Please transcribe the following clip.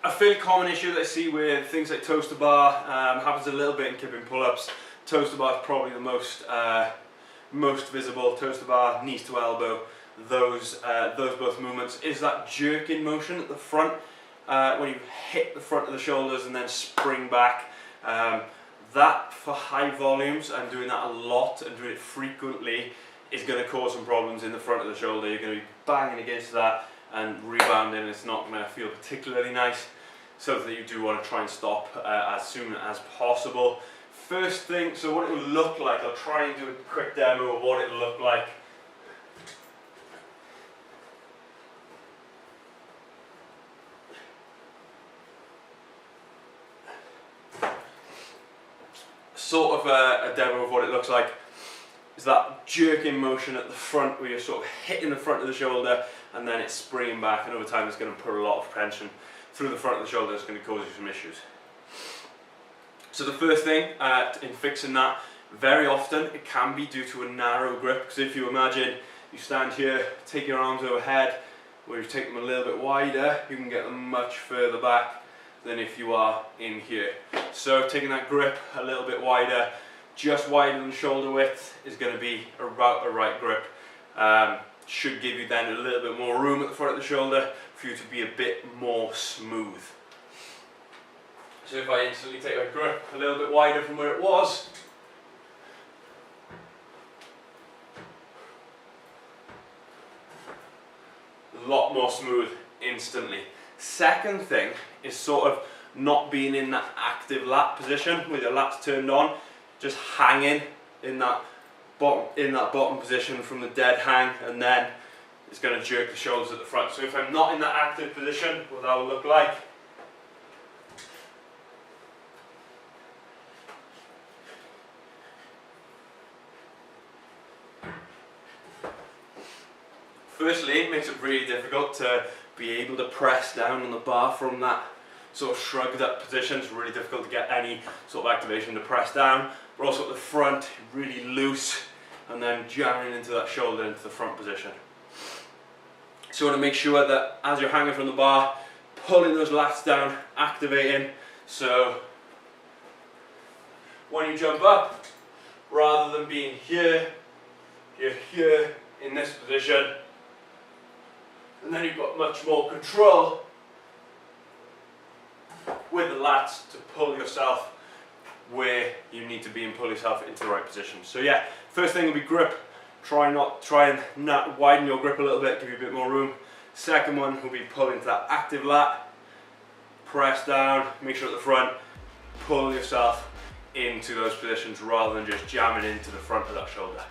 A fairly common issue that I see with things like toaster bar, happens a little bit in kipping pull-ups. Toaster bar is probably the most visible. Toaster bar, knees to elbow, those both movements, is that jerking motion at the front when you hit the front of the shoulders and then spring back. That for high volumes and doing that a lot and doing it frequently is going to cause some problems in the front of the shoulder. You're going to be banging against that and rebounding, and it's not going to feel particularly nice. Something that you do want to try and stop as soon as possible. First thing, so what it will look like, I'll try and do a quick demo of what it will look like. Sort of a demo of what it looks like is that jerking motion at the front where you're sort of hitting the front of the shoulder and then it's springing back, and over time it's going to put a lot of tension through the front of the shoulder. It's going to cause you some issues. So the first thing in fixing that, very often it can be due to a narrow grip. Because if you imagine you stand here, take your arms overhead, where you take them a little bit wider, you can get them much further back than if you are in here. So taking that grip a little bit wider, just wider than shoulder width, is going to be about the right grip. Should give you then a little bit more room at the front of the shoulder for you to be a bit more smooth. So if I instantly take my grip a little bit wider from where it was, a lot more smooth instantly. Second thing is sort of not being in that active lat position with your lats turned on, just hanging in that bottom position from the dead hang, and then it's going to jerk the shoulders at the front. So if I'm not in that active position, what that will look like . Firstly, it makes it really difficult to be able to press down on the bar from that sort of shrugged up position. It's really difficult to get any sort of activation to press down. But also at the front, really loose, and then jamming into that shoulder into the front position. So you want to make sure that as you're hanging from the bar, pulling those lats down, activating. So when you jump up, rather than being here, you're here in this position, and then you've got much more control with the lats to pull yourself where you need to be and pull yourself into the right position. So yeah, first thing will be grip. Try and not widen your grip a little bit, give you a bit more room. Second one will be pull into that active lat, press down, make sure at the front, pull yourself into those positions rather than just jamming into the front of that shoulder.